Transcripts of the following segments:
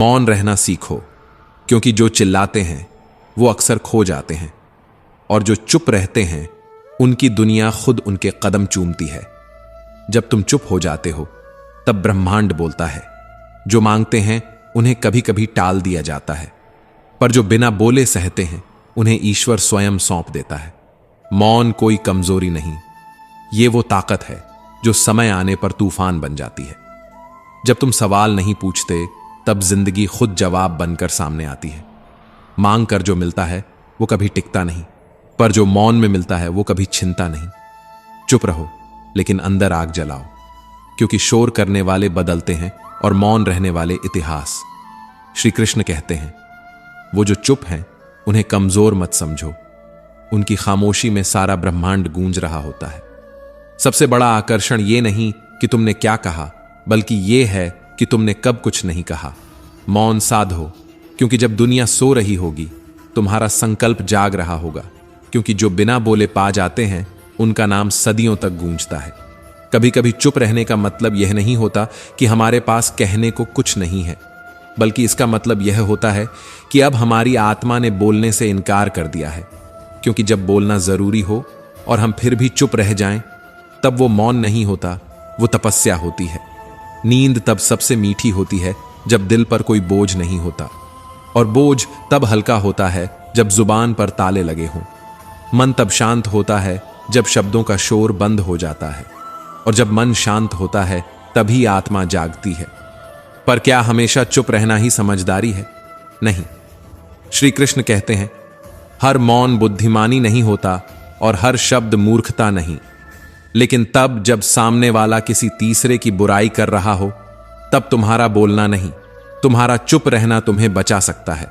मौन रहना सीखो, क्योंकि जो चिल्लाते हैं वो अक्सर खो जाते हैं और जो चुप रहते हैं उनकी दुनिया खुद उनके कदम चूमती है। जब तुम चुप हो जाते हो तब ब्रह्मांड बोलता है। जो मांगते हैं उन्हें कभी कभी टाल दिया जाता है, पर जो बिना बोले सहते हैं उन्हें ईश्वर स्वयं सौंप देता है। मौन कोई कमजोरी नहीं, ये वो ताकत है जो समय आने पर तूफान बन जाती है। जब तुम सवाल नहीं पूछते तब जिंदगी खुद जवाब बनकर सामने आती है। मांग कर जो मिलता है वो कभी टिकता नहीं, पर जो मौन में मिलता है वो कभी छिनता नहीं। चुप रहो लेकिन अंदर आग जलाओ, क्योंकि शोर करने वाले बदलते हैं और मौन रहने वाले इतिहास। श्री कृष्ण कहते हैं, वो जो चुप हैं उन्हें कमजोर मत समझो, उनकी खामोशी में सारा ब्रह्मांड गूंज रहा होता है। सबसे बड़ा आकर्षण ये नहीं कि तुमने क्या कहा, बल्कि ये है कि तुमने कब कुछ नहीं कहा। मौन साधो, क्योंकि जब दुनिया सो रही होगी तुम्हारा संकल्प जाग रहा होगा, क्योंकि जो बिना बोले पा जाते हैं उनका नाम सदियों तक गूंजता है। कभी कभी चुप रहने का मतलब यह नहीं होता कि हमारे पास कहने को कुछ नहीं है, बल्कि इसका मतलब यह होता है कि अब हमारी आत्मा ने बोलने से इनकार कर दिया है। क्योंकि जब बोलना जरूरी हो और हम फिर भी चुप रह जाएं, तब वो मौन नहीं होता, वो तपस्या होती है। नींद तब सबसे मीठी होती है जब दिल पर कोई बोझ नहीं होता, और बोझ तब हल्का होता है जब जुबान पर ताले लगे हों। मन तब शांत होता है जब शब्दों का शोर बंद हो जाता है, और जब मन शांत होता है तभी आत्मा जागती है। पर क्या हमेशा चुप रहना ही समझदारी है? नहीं। श्री कृष्ण कहते हैं, हर मौन बुद्धिमानी नहीं होता और हर शब्द मूर्खता नहीं, लेकिन तब जब सामने वाला किसी तीसरे की बुराई कर रहा हो तब तुम्हारा बोलना नहीं, तुम्हारा चुप रहना तुम्हें बचा सकता है।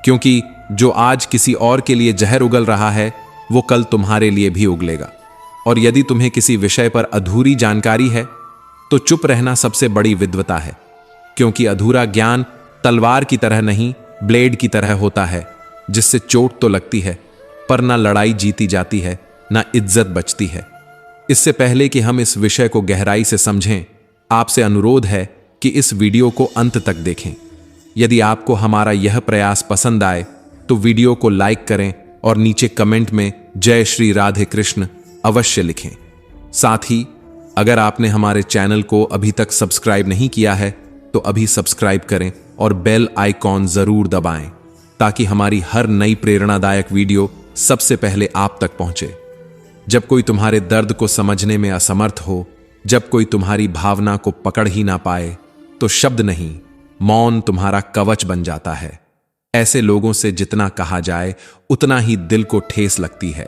क्योंकि जो आज किसी और के लिए जहर उगल रहा है वो कल तुम्हारे लिए भी उगलेगा। और यदि तुम्हें किसी विषय पर अधूरी जानकारी है तो चुप रहना सबसे बड़ी विद्वता है, क्योंकि अधूरा ज्ञान तलवार की तरह नहीं ब्लेड की तरह होता है, जिससे चोट तो लगती है पर ना लड़ाई जीती जाती है ना इज्जत बचती है। इससे पहले कि हम इस विषय को गहराई से समझें, आपसे अनुरोध है कि इस वीडियो को अंत तक देखें। यदि आपको हमारा यह प्रयास पसंद आए तो वीडियो को लाइक करें और नीचे कमेंट में जय श्री राधे कृष्ण अवश्य लिखें। साथ ही अगर आपने हमारे चैनल को अभी तक सब्सक्राइब नहीं किया है तो अभी सब्सक्राइब करें और बेल आइकॉन जरूर दबाएं, ताकि हमारी हर नई प्रेरणादायक वीडियो सबसे पहले आप तक पहुंचे। जब कोई तुम्हारे दर्द को समझने में असमर्थ हो, जब कोई तुम्हारी भावना को पकड़ ही ना पाए, तो शब्द नहीं मौन तुम्हारा कवच बन जाता है। ऐसे लोगों से जितना कहा जाए उतना ही दिल को ठेस लगती है।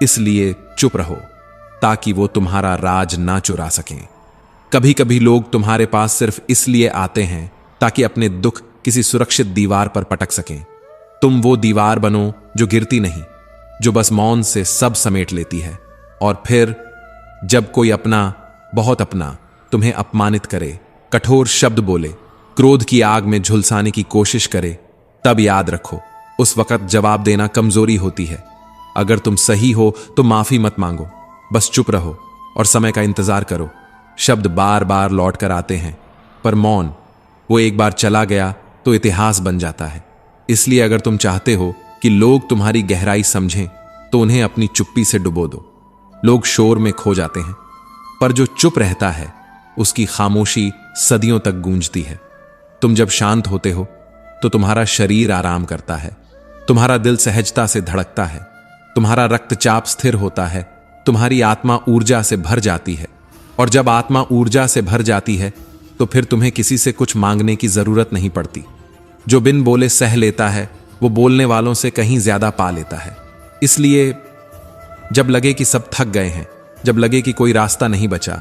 इसलिए चुप रहो ताकि वो तुम्हारा राज ना चुरा सकें। कभी कभी लोग तुम्हारे पास सिर्फ इसलिए आते हैं ताकि अपने दुख किसी सुरक्षित दीवार पर पटक सकें। तुम वो दीवार बनो जो गिरती नहीं, जो बस मौन से सब समेट लेती है। और फिर जब कोई अपना, बहुत अपना, तुम्हें अपमानित करे, कठोर शब्द बोले, क्रोध की आग में झुलसाने की कोशिश करे, तब याद रखो उस वक्त जवाब देना कमजोरी होती है। अगर तुम सही हो तो माफी मत मांगो, बस चुप रहो और समय का इंतजार करो। शब्द बार बार लौट कर आते हैं, पर मौन, वो एक बार चला गया तो इतिहास बन जाता है। इसलिए अगर तुम चाहते हो कि लोग तुम्हारी गहराई समझें तो उन्हें अपनी चुप्पी से डुबो दो। लोग शोर में खो जाते हैं, पर जो चुप रहता है उसकी खामोशी सदियों तक गूंजती है। तुम जब शांत होते हो तो तुम्हारा शरीर आराम करता है, तुम्हारा दिल सहजता से धड़कता है, तुम्हारा रक्तचाप स्थिर होता है, तुम्हारी आत्मा ऊर्जा से भर जाती है। और जब आत्मा ऊर्जा से भर जाती है तो फिर तुम्हें किसी से कुछ मांगने की जरूरत नहीं पड़ती। जो बिन बोले सह लेता है वो बोलने वालों से कहीं ज्यादा पा लेता है। इसलिए जब लगे कि सब थक गए हैं, जब लगे कि कोई रास्ता नहीं बचा,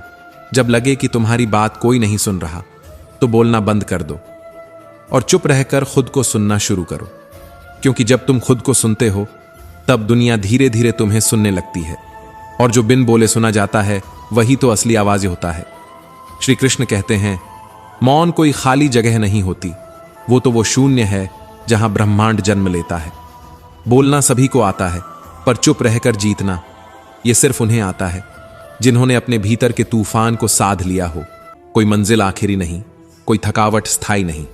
जब लगे कि तुम्हारी बात कोई नहीं सुन रहा, तो बोलना बंद कर दो और चुप रहकर खुद को सुनना शुरू करो। क्योंकि जब तुम खुद को सुनते हो तब दुनिया धीरे धीरे तुम्हें सुनने लगती है, और जो बिन बोले सुना जाता है वही तो असली आवाज होता है। श्री कृष्ण कहते हैं, मौन कोई खाली जगह नहीं होती, वो तो वो शून्य है जहां ब्रह्मांड जन्म लेता है। बोलना सभी को आता है, पर चुप रहकर जीतना यह सिर्फ उन्हें आता है जिन्होंने अपने भीतर के तूफान को साध लिया हो। कोई मंजिल आखिरी नहीं, कोई थकावट स्थायी नहीं,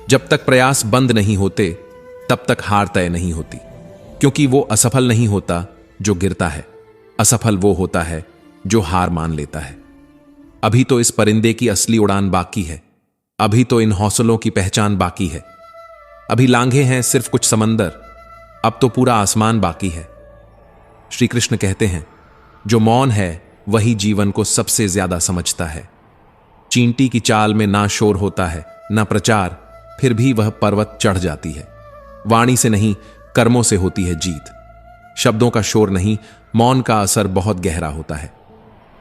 जब तक प्रयास बंद नहीं होते तब तक हार तय नहीं होती, क्योंकि वो असफल नहीं होता जो गिरता है, असफल वो होता है जो हार मान लेता है। अभी तो इस परिंदे की असली उड़ान बाकी है, अभी तो इन हौसलों की पहचान बाकी है। अभी लांघे हैं सिर्फ कुछ समंदर, अब तो पूरा आसमान बाकी है। श्री कृष्ण कहते हैं, जो मौन है वही जीवन को सबसे ज्यादा समझता है। चींटी की चाल में ना शोर होता है ना प्रचार, फिर भी वह पर्वत चढ़ जाती है। वाणी से नहीं, कर्मों से होती है जीत। शब्दों का शोर नहीं, मौन का असर बहुत गहरा होता है।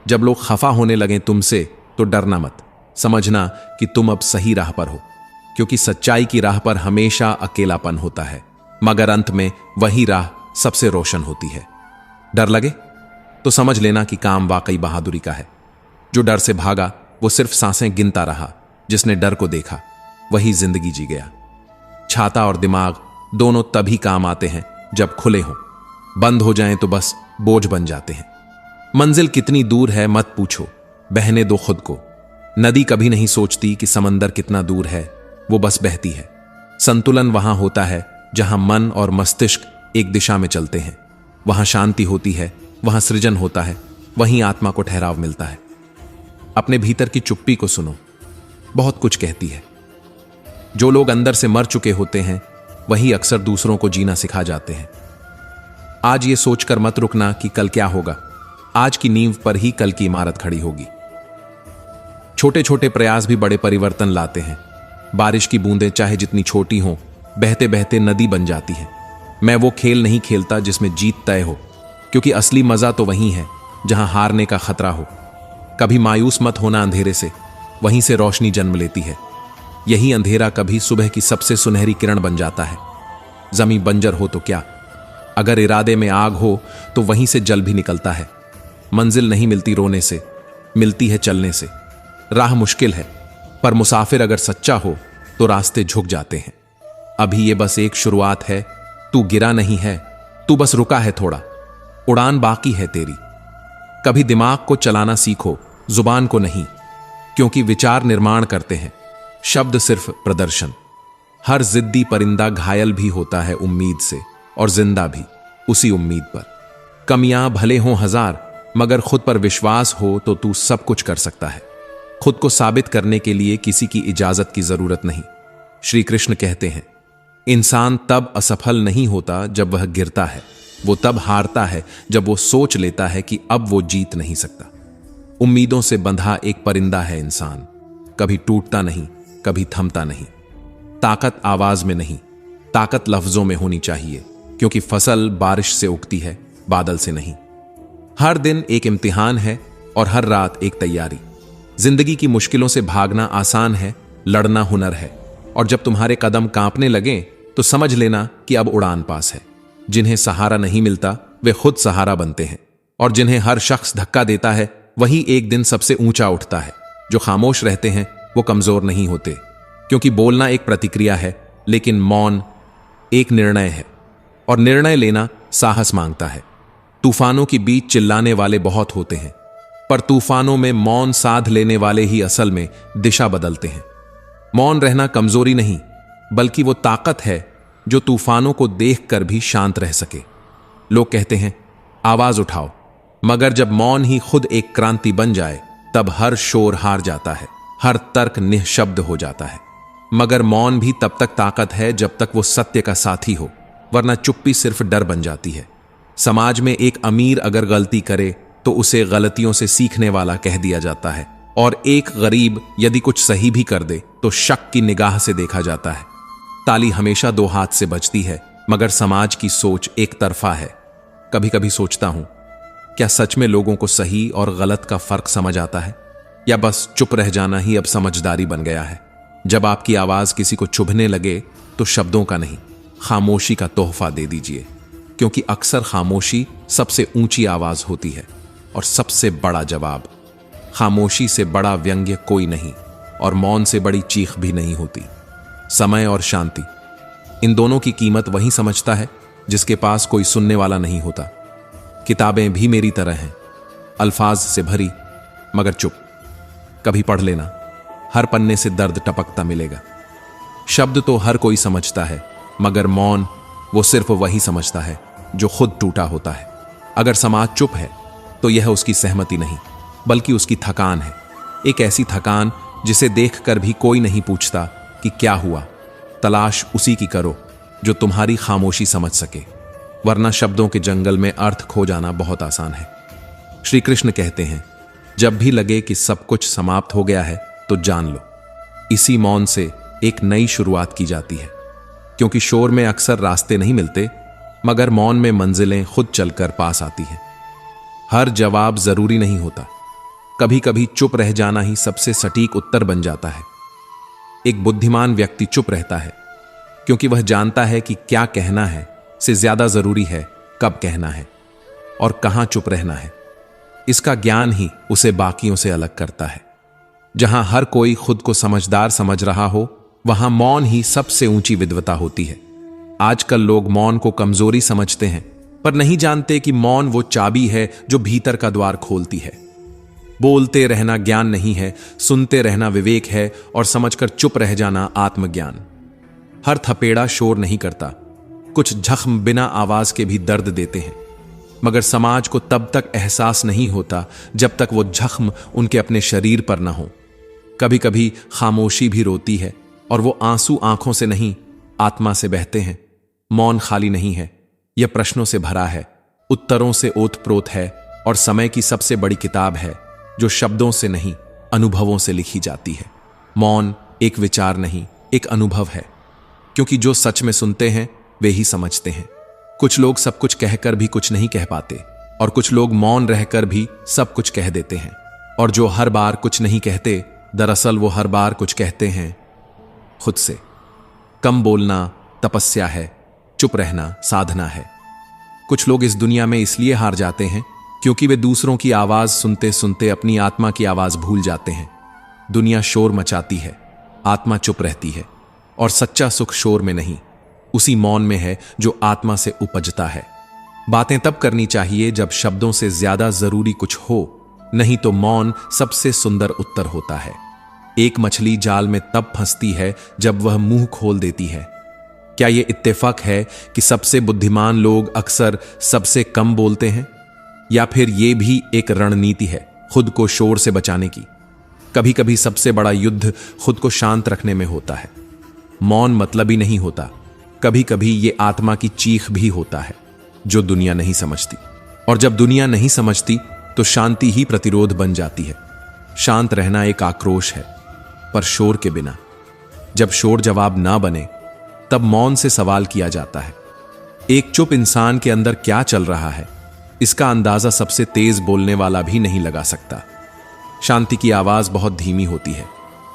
जब लोग खफा होने लगें तुमसे तो डरना मत, समझना कि तुम अब सही राह पर हो, क्योंकि सच्चाई की राह पर हमेशा अकेलापन होता है, मगर अंत में वही राह सबसे रोशन होती है। डर लगे तो समझ लेना कि काम वाकई बहादुरी का है। जो डर से भागा वो सिर्फ सांसें गिनता रहा, जिसने डर को देखा वही जिंदगी जी गया। छाता और दिमाग दोनों तभी काम आते हैं जब खुले हों, बंद हो जाएं तो बस बोझ बन जाते हैं। मंजिल कितनी दूर है मत पूछो, बहने दो खुद को। नदी कभी नहीं सोचती कि समंदर कितना दूर है, वो बस बहती है। संतुलन वहां होता है जहां मन और मस्तिष्क एक दिशा में चलते हैं, वहां शांति होती है, वहां सृजन होता है, वहीं आत्मा को ठहराव मिलता है। अपने भीतर की चुप्पी को सुनो, बहुत कुछ कहती है। जो लोग अंदर से मर चुके होते हैं वही अक्सर दूसरों को जीना सिखा जाते हैं। आज ये सोचकर मत रुकना कि कल क्या होगा, आज की नींव पर ही कल की इमारत खड़ी होगी। छोटे छोटे प्रयास भी बड़े परिवर्तन लाते हैं। बारिश की बूंदें चाहे जितनी छोटी हों, बहते बहते नदी बन जाती है। मैं वो खेल नहीं खेलता जिसमें जीत तय हो, क्योंकि असली मजा तो वहीं है जहां हारने का खतरा हो। कभी मायूस मत होना अंधेरे से, वहीं से रोशनी जन्म लेती है। यही अंधेरा कभी सुबह की सबसे सुनहरी किरण बन जाता है। जमीन बंजर हो तो क्या, अगर इरादे में आग हो तो वहीं से जल भी निकलता है। मंजिल नहीं मिलती रोने से, मिलती है चलने से। राह मुश्किल है, पर मुसाफिर अगर सच्चा हो तो रास्ते झुक जाते हैं। अभी ये बस एक शुरुआत है, तू गिरा नहीं है, तू बस रुका है थोड़ा। उड़ान बाकी है तेरी। कभी दिमाग को चलाना सीखो, जुबान को नहीं, क्योंकि विचार निर्माण करते हैं, शब्द सिर्फ प्रदर्शन। हर जिद्दी परिंदा घायल भी होता है उम्मीद से, और जिंदा भी उसी उम्मीद पर। कमियां भले हों हजार, मगर खुद पर विश्वास हो तो तू सब कुछ कर सकता है। खुद को साबित करने के लिए किसी की इजाजत की जरूरत नहीं। श्री कृष्ण कहते हैं, इंसान तब असफल नहीं होता जब वह गिरता है, वो तब हारता है जब वो सोच लेता है कि अब वो जीत नहीं सकता। उम्मीदों से बंधा एक परिंदा है इंसान, कभी टूटता नहीं, कभी थमता नहीं। ताकत आवाज में नहीं, ताकत लफ्जों में होनी चाहिए, क्योंकि फसल बारिश से उगती है, बादल से नहीं। हर दिन एक इम्तिहान है और हर रात एक तैयारी। जिंदगी की मुश्किलों से भागना आसान है, लड़ना हुनर है। और जब तुम्हारे कदम कांपने लगें तो समझ लेना कि अब उड़ान पास है। जिन्हें सहारा नहीं मिलता वे खुद सहारा बनते हैं, और जिन्हें हर शख्स धक्का देता है वही एक दिन सबसे ऊंचा उठता है। जो खामोश रहते हैं वो कमजोर नहीं होते, क्योंकि बोलना एक प्रतिक्रिया है, लेकिन मौन एक निर्णय है, और निर्णय लेना साहस मांगता है। तूफानों के बीच चिल्लाने वाले बहुत होते हैं, पर तूफानों में मौन साध लेने वाले ही असल में दिशा बदलते हैं। मौन रहना कमजोरी नहीं, बल्कि वो ताकत है जो तूफानों को देखकर भी शांत रह सके। लोग कहते हैं आवाज उठाओ, मगर जब मौन ही खुद एक क्रांति बन जाए तब हर शोर हार जाता है, हर तर्क निःशब्द हो जाता है। मगर मौन भी तब तक ताकत है जब तक वो सत्य का साथी हो, वरना चुप्पी सिर्फ डर बन जाती है। समाज में एक अमीर अगर गलती करे तो उसे गलतियों से सीखने वाला कह दिया जाता है, और एक गरीब यदि कुछ सही भी कर दे तो शक की निगाह से देखा जाता है। ताली हमेशा दो हाथ से बजती है, मगर समाज की सोच एक तरफा है। कभी कभी सोचता हूं, क्या सच में लोगों को सही और गलत का फर्क समझ आता है, या बस चुप रह जाना ही अब समझदारी बन गया है। जब आपकी आवाज किसी को चुभने लगे तो शब्दों का नहीं, खामोशी का तोहफा दे दीजिए, क्योंकि अक्सर खामोशी सबसे ऊंची आवाज होती है और सबसे बड़ा जवाब। खामोशी से बड़ा व्यंग्य कोई नहीं, और मौन से बड़ी चीख भी नहीं होती। समय और शांति, इन दोनों की कीमत वही समझता है जिसके पास कोई सुनने वाला नहीं होता। किताबें भी मेरी तरह हैं, अल्फाज से भरी मगर चुप। कभी पढ़ लेना, हर पन्ने से दर्द टपकता मिलेगा। शब्द तो हर कोई समझता है, मगर मौन वो सिर्फ वही समझता है जो खुद टूटा होता है। अगर समाज चुप है तो यह उसकी सहमति नहीं, बल्कि उसकी थकान है। एक ऐसी थकान जिसे देखकर भी कोई नहीं पूछता कि क्या हुआ। तलाश उसी की करो जो तुम्हारी खामोशी समझ सके, वरना शब्दों के जंगल में अर्थ खो जाना बहुत आसान है। श्री कृष्ण कहते हैं, जब भी लगे कि सब कुछ समाप्त हो गया है तो जान लो, इसी मौन से एक नई शुरुआत की जाती है। क्योंकि शोर में अक्सर रास्ते नहीं मिलते, मगर मौन में मंजिलें खुद चलकर पास आती हैं। हर जवाब जरूरी नहीं होता, कभी कभी चुप रह जाना ही सबसे सटीक उत्तर बन जाता है। एक बुद्धिमान व्यक्ति चुप रहता है क्योंकि वह जानता है कि क्या कहना है से ज्यादा जरूरी है कब कहना है और कहां चुप रहना है। इसका ज्ञान ही उसे बाकियों से अलग करता है। जहां हर कोई खुद को समझदार समझ रहा हो, वहां मौन ही सबसे ऊंची विद्वता होती है। आजकल लोग मौन को कमजोरी समझते हैं, पर नहीं जानते कि मौन वो चाबी है जो भीतर का द्वार खोलती है। बोलते रहना ज्ञान नहीं है, सुनते रहना विवेक है, और समझकर चुप रह जाना आत्मज्ञान। हर थपेड़ा शोर नहीं करता, कुछ जख्म बिना आवाज के भी दर्द देते हैं, मगर समाज को तब तक एहसास नहीं होता जब तक वो जख्म उनके अपने शरीर पर न हो। कभी कभी खामोशी भी रोती है, और वो आंसू आंखों से नहीं, आत्मा से बहते हैं। मौन खाली नहीं है, यह प्रश्नों से भरा है, उत्तरों से ओतप्रोत है, और समय की सबसे बड़ी किताब है जो शब्दों से नहीं, अनुभवों से लिखी जाती है। मौन एक विचार नहीं, एक अनुभव है, क्योंकि जो सच में सुनते हैं वे ही समझते हैं। कुछ लोग सब कुछ कहकर भी कुछ नहीं कह पाते, और कुछ लोग मौन रहकर भी सब कुछ कह देते हैं। और जो हर बार कुछ नहीं कहते, दरअसल वो हर बार कुछ कहते हैं खुद से। कम बोलना तपस्या है, चुप रहना साधना है। कुछ लोग इस दुनिया में इसलिए हार जाते हैं क्योंकि वे दूसरों की आवाज सुनते सुनते अपनी आत्मा की आवाज भूल जाते हैं। दुनिया शोर मचाती है, आत्मा चुप रहती है, और सच्चा सुख शोर में नहीं, उसी मौन में है जो आत्मा से उपजता है। बातें तब करनी चाहिए जब शब्दों से ज्यादा जरूरी कुछ हो, नहीं तो मौन सबसे सुंदर उत्तर होता है। एक मछली जाल में तब फंसती है जब वह मुंह खोल देती है। क्या यह इत्तेफाक है कि सबसे बुद्धिमान लोग अक्सर सबसे कम बोलते हैं, या फिर यह भी एक रणनीति है खुद को शोर से बचाने की? कभी कभी सबसे बड़ा युद्ध खुद को शांत रखने में होता है। मौन मतलबी नहीं होता, कभी कभी यह आत्मा की चीख भी होता है जो दुनिया नहीं समझती। और जब दुनिया नहीं समझती तो शांति ही प्रतिरोध बन जाती है। शांत रहना एक आक्रोश है, पर शोर के बिना। जब शोर जवाब ना बने, तब मौन से सवाल किया जाता है। एक चुप इंसान के अंदर क्या चल रहा है, इसका अंदाजा सबसे तेज बोलने वाला भी नहीं लगा सकता। शांति की आवाज बहुत धीमी होती है,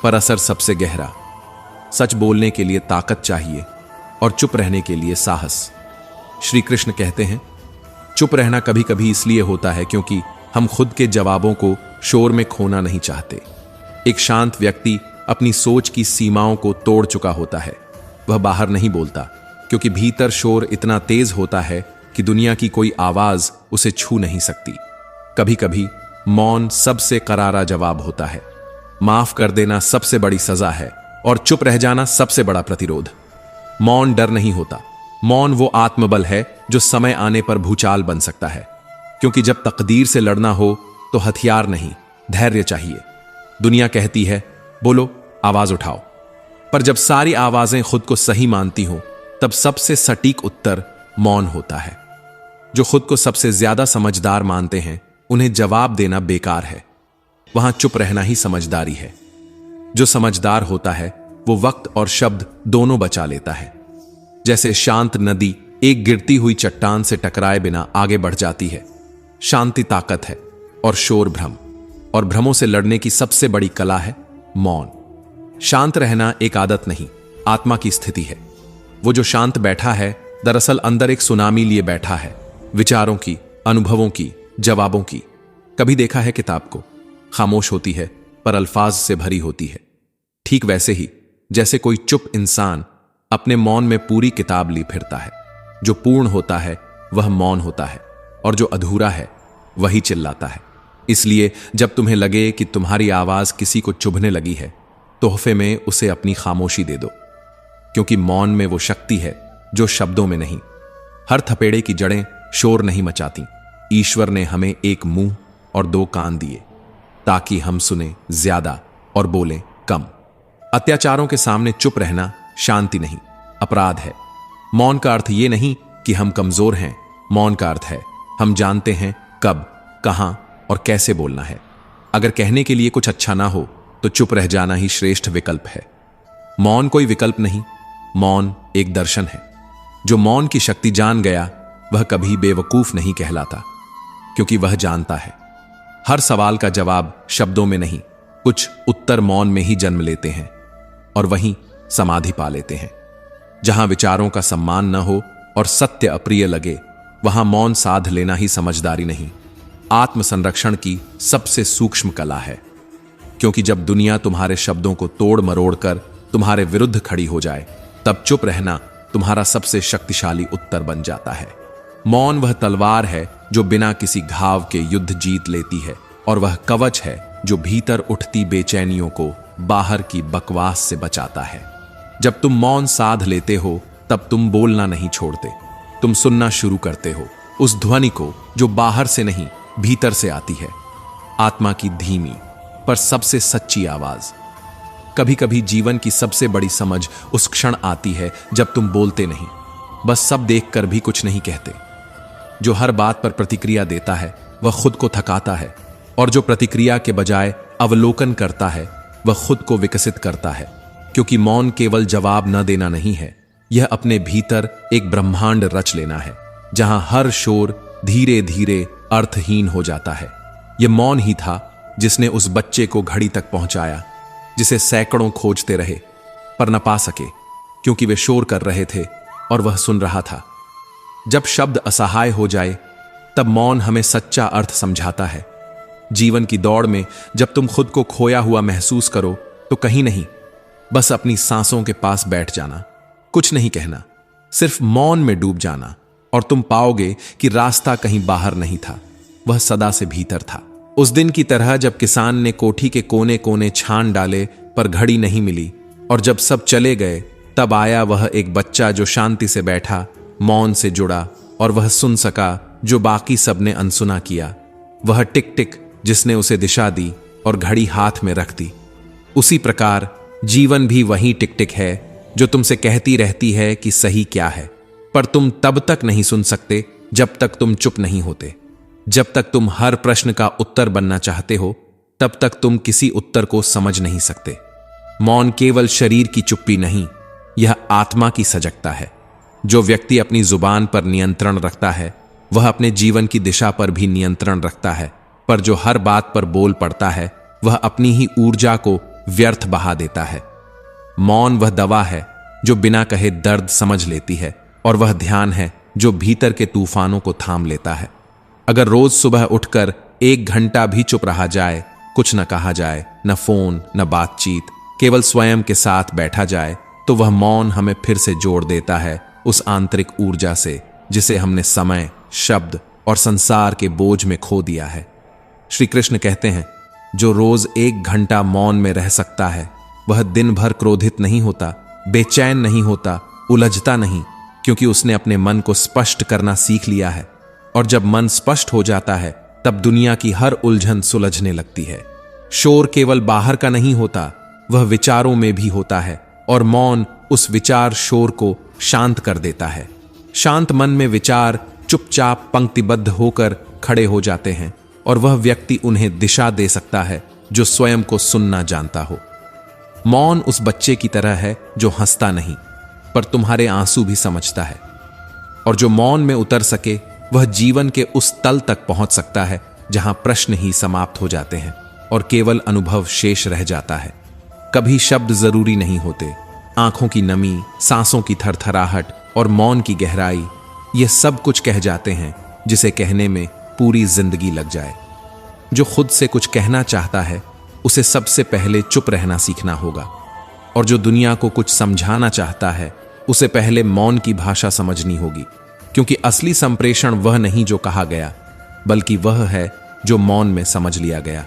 पर असर सबसे गहरा। सच बोलने के लिए ताकत चाहिए, और चुप रहने के लिए साहस। श्री कृष्ण कहते हैं, चुप रहना कभी कभी इसलिए होता है क्योंकि हम खुद के जवाबों को शोर में खोना नहीं चाहते। एक शांत व्यक्ति अपनी सोच की सीमाओं को तोड़ चुका होता है। वह बाहर नहीं बोलता क्योंकि भीतर शोर इतना तेज होता है कि दुनिया की कोई आवाज उसे छू नहीं सकती। कभी कभी मौन सबसे करारा जवाब होता है। माफ कर देना सबसे बड़ी सजा है, और चुप रह जाना सबसे बड़ा प्रतिरोध। मौन डर नहीं होता, मौन वो आत्मबल है जो समय आने पर भूचाल बन सकता है। क्योंकि जब तकदीर से लड़ना हो तो हथियार नहीं, धैर्य चाहिए। दुनिया कहती है बोलो, आवाज उठाओ, पर जब सारी आवाजें खुद को सही मानती हो, तब सबसे सटीक उत्तर मौन होता है। जो खुद को सबसे ज्यादा समझदार मानते हैं, उन्हें जवाब देना बेकार है। वहां चुप रहना ही समझदारी है। जो समझदार होता है वो वक्त और शब्द दोनों बचा लेता है। जैसे शांत नदी एक गिरती हुई चट्टान से टकराए बिना आगे बढ़ जाती है। शांति ताकत है और शोर भ्रम, और भ्रमों से लड़ने की सबसे बड़ी कला है मौन। शांत रहना एक आदत नहीं, आत्मा की स्थिति है। वो जो शांत बैठा है, दरअसल अंदर एक सुनामी लिए बैठा है, विचारों की, अनुभवों की, जवाबों की। कभी देखा है किताब को, खामोश होती है पर अल्फाज से भरी होती है। ठीक वैसे ही जैसे कोई चुप इंसान अपने मौन में पूरी किताब ली फिरता है। जो पूर्ण होता है वह मौन होता है, और जो अधूरा है वही चिल्लाता है। इसलिए जब तुम्हें लगे कि तुम्हारी आवाज किसी को चुभने लगी है, तोहफे में उसे अपनी खामोशी दे दो। क्योंकि मौन में वो शक्ति है जो शब्दों में नहीं। हर थपेड़े की जड़ें शोर नहीं मचाती। ईश्वर ने हमें एक मुंह और दो कान दिए ताकि हम सुने ज्यादा और बोलें कम। अत्याचारों के सामने चुप रहना शांति नहीं, अपराध है। मौन का अर्थ यह नहीं कि हम कमजोर हैं। मौन का अर्थ है हम जानते हैं कब, कहां और कैसे बोलना है। अगर कहने के लिए कुछ अच्छा ना हो तो चुप रह जाना ही श्रेष्ठ विकल्प है। मौन कोई विकल्प नहीं, मौन एक दर्शन है। जो मौन की शक्ति जान गया वह कभी बेवकूफ नहीं कहलाता, क्योंकि वह जानता है हर सवाल का जवाब शब्दों में नहीं, कुछ उत्तर मौन में ही जन्म लेते हैं और वहीं समाधि पा लेते हैं। जहां विचारों का सम्मान न हो और सत्य अप्रिय लगे, वहां मौन साध लेना ही समझदारी नहीं, आत्मसंरक्षण की सबसे सूक्ष्म कला है। क्योंकि जब दुनिया तुम्हारे शब्दों को तोड़ मरोड़ कर तुम्हारे विरुद्ध खड़ी हो जाए, तब चुप रहना तुम्हारा सबसे शक्तिशाली उत्तर बन जाता है। मौन वह तलवार है जो बिना किसी घाव के युद्ध जीत लेती है, और वह कवच है जो भीतर उठती बेचैनियों को बाहर की बकवास से बचाता है। जब तुम मौन साध लेते हो तब तुम बोलना नहीं छोड़ते, तुम सुनना शुरू करते हो उस ध्वनि को जो बाहर से नहीं भीतर से आती है। आत्मा की धीमी पर सबसे सच्ची आवाज। कभी कभी जीवन की सबसे बड़ी समझ उस क्षण आती है जब तुम बोलते नहीं, बस सब देखकर भी कुछ नहीं कहते। जो हर बात पर प्रतिक्रिया देता है वह खुद को थकाता है, और जो प्रतिक्रिया के बजाय अवलोकन करता है वह खुद को विकसित करता है। क्योंकि मौन केवल जवाब न देना नहीं है, यह अपने भीतर एक ब्रह्मांड रच लेना है, जहां हर शोर धीरे धीरे अर्थहीन हो जाता है। यह मौन ही था जिसने उस बच्चे को घड़ी तक पहुंचाया, जिसे सैकड़ों खोजते रहे पर न पा सके, क्योंकि वे शोर कर रहे थे और वह सुन रहा था। जब शब्द असहाय हो जाए तब मौन हमें सच्चा अर्थ समझाता है। जीवन की दौड़ में जब तुम खुद को खोया हुआ महसूस करो तो कहीं नहीं, बस अपनी सांसों के पास बैठ जाना, कुछ नहीं कहना, सिर्फ मौन में डूब जाना, और तुम पाओगे कि रास्ता कहीं बाहर नहीं था, वह सदा से भीतर था। उस दिन की तरह जब किसान ने कोठी के कोने कोने छान डाले पर घड़ी नहीं मिली, और जब सब चले गए तब आया वह एक बच्चा जो शांति से बैठा, मौन से जुड़ा, और वह सुन सका जो बाकी सबने अनसुना किया। वह टिक टिक जिसने उसे दिशा दी और घड़ी हाथ में रख दी। उसी प्रकार जीवन भी वही टिक टिक है जो तुमसे कहती रहती है कि सही क्या है, पर तुम तब तक नहीं सुन सकते जब तक तुम चुप नहीं होते। जब तक तुम हर प्रश्न का उत्तर बनना चाहते हो, तब तक तुम किसी उत्तर को समझ नहीं सकते। मौन केवल शरीर की चुप्पी नहीं, यह आत्मा की सजगता है। जो व्यक्ति अपनी जुबान पर नियंत्रण रखता है वह अपने जीवन की दिशा पर भी नियंत्रण रखता है, पर जो हर बात पर बोल पड़ता है वह अपनी ही ऊर्जा को व्यर्थ बहा देता है। मौन वह दवा है जो बिना कहे दर्द समझ लेती है, और वह ध्यान है जो भीतर के तूफानों को थाम लेता है। अगर रोज सुबह उठकर 1 घंटा भी चुप रहा जाए, कुछ न कहा जाए, न फोन न बातचीत, केवल स्वयं के साथ बैठा जाए, तो वह मौन हमें फिर से जोड़ देता है उस आंतरिक ऊर्जा से जिसे हमने समय, शब्द और संसार के बोझ में खो दिया है। श्री कृष्ण कहते हैं, जो रोज 1 घंटा मौन में रह सकता है वह दिन भर क्रोधित नहीं होता, बेचैन नहीं होता, उलझता नहीं, क्योंकि उसने अपने मन को स्पष्ट करना सीख लिया है। और जब मन स्पष्ट हो जाता है तब दुनिया की हर उलझन सुलझने लगती है। शोर केवल बाहर का नहीं होता, वह विचारों में भी होता है, और मौन उस विचार शोर को शांत कर देता है। शांत मन में विचार चुपचाप पंक्तिबद्ध होकर खड़े हो जाते हैं, और वह व्यक्ति उन्हें दिशा दे सकता है जो स्वयं को सुनना जानता हो। मौन उस बच्चे की तरह है जो हंसता नहीं पर तुम्हारे आंसू भी समझता है, और जो मौन में उतर सके वह जीवन के उस तल तक पहुंच सकता है जहां प्रश्न ही समाप्त हो जाते हैं और केवल अनुभव शेष रह जाता है। कभी शब्द जरूरी नहीं होते, आंखों की नमी, सांसों की थरथराहट और मौन की गहराई, ये सब कुछ कह जाते हैं जिसे कहने में पूरी जिंदगी लग जाए। जो खुद से कुछ कहना चाहता है उसे सबसे पहले चुप रहना सीखना होगा, और जो दुनिया को कुछ समझाना चाहता है उसे पहले मौन की भाषा समझनी होगी, क्योंकि असली संप्रेषण वह नहीं जो कहा गया, बल्कि वह है जो मौन में समझ लिया गया।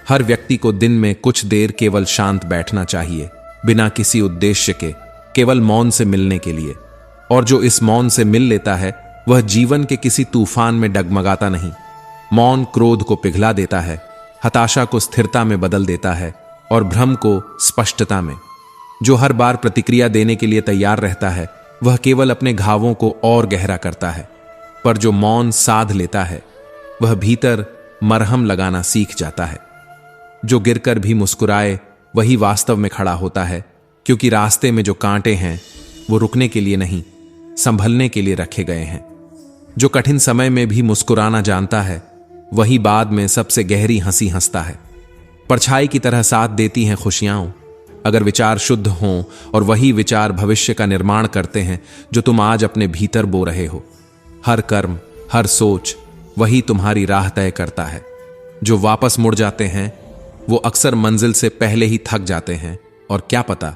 हर व्यक्ति को दिन में कुछ देर केवल शांत बैठना चाहिए, बिना किसी उद्देश्य के, केवल मौन से मिलने के लिए। और जो इस मौन से मिल लेता है वह जीवन के किसी तूफान में डगमगाता नहीं। मौन क्रोध को पिघला देता है, हताशा को स्थिरता में बदल देता है और भ्रम को स्पष्टता में। जो हर बार प्रतिक्रिया देने के लिए तैयार रहता है वह केवल अपने घावों को और गहरा करता है, पर जो मौन साध लेता है वह भीतर मरहम लगाना सीख जाता है। जो गिरकर भी मुस्कुराए वही वास्तव में खड़ा होता है, क्योंकि रास्ते में जो कांटे हैं वो रुकने के लिए नहीं, संभलने के लिए रखे गए हैं। जो कठिन समय में भी मुस्कुराना जानता है वही बाद में सबसे गहरी हंसी हंसता है। परछाई की तरह साथ देती हैं खुशियां अगर विचार शुद्ध हों, और वही विचार भविष्य का निर्माण करते हैं जो तुम आज अपने भीतर बो रहे हो। हर कर्म, हर सोच वही तुम्हारी राह तय करता है। जो वापस मुड़ जाते हैं वो अक्सर मंजिल से पहले ही थक जाते हैं, और क्या पता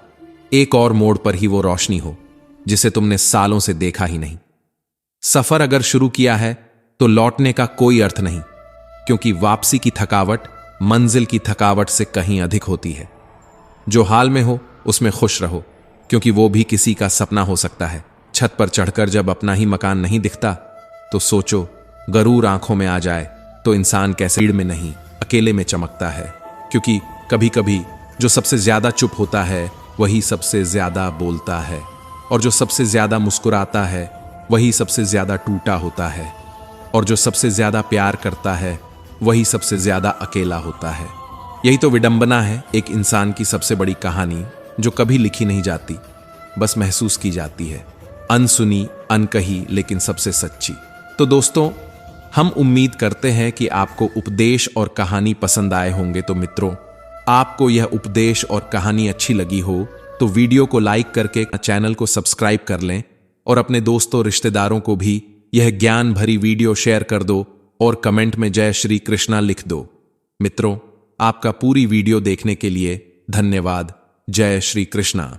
एक और मोड़ पर ही वो रोशनी हो जिसे तुमने सालों से देखा ही नहीं। सफर अगर शुरू किया है तो लौटने का कोई अर्थ नहीं, क्योंकि वापसी की थकावट मंजिल की थकावट से कहीं अधिक होती है। जो हाल में हो उसमें खुश रहो, क्योंकि वो भी किसी का सपना हो सकता है। छत पर चढ़कर जब अपना ही मकान नहीं दिखता तो सोचो, गरूर आंखों में आ जाए तो इंसान कैसे भीड़ में नहीं अकेले में चमकता है। क्योंकि कभी कभी जो सबसे ज्यादा चुप होता है वही सबसे ज्यादा बोलता है, और जो सबसे ज्यादा मुस्कुराता है वही सबसे ज्यादा टूटा होता है, और जो सबसे ज्यादा प्यार करता है वही सबसे ज्यादा अकेला होता है। यही तो विडंबना है एक इंसान की सबसे बड़ी कहानी, जो कभी लिखी नहीं जाती, बस महसूस की जाती है, अनसुनी, अनकही, लेकिन सबसे सच्ची। तो दोस्तों, हम उम्मीद करते हैं कि आपको उपदेश और कहानी पसंद आए होंगे। तो मित्रों, आपको यह उपदेश और कहानी अच्छी लगी हो तो वीडियो को लाइक करके चैनल को सब्सक्राइब कर लें, और अपने दोस्तों रिश्तेदारों को भी यह ज्ञान भरी वीडियो शेयर कर दो, और कमेंट में जय श्री कृष्णा लिख दो। मित्रों, आपका पूरी वीडियो देखने के लिए धन्यवाद। जय श्री कृष्णा।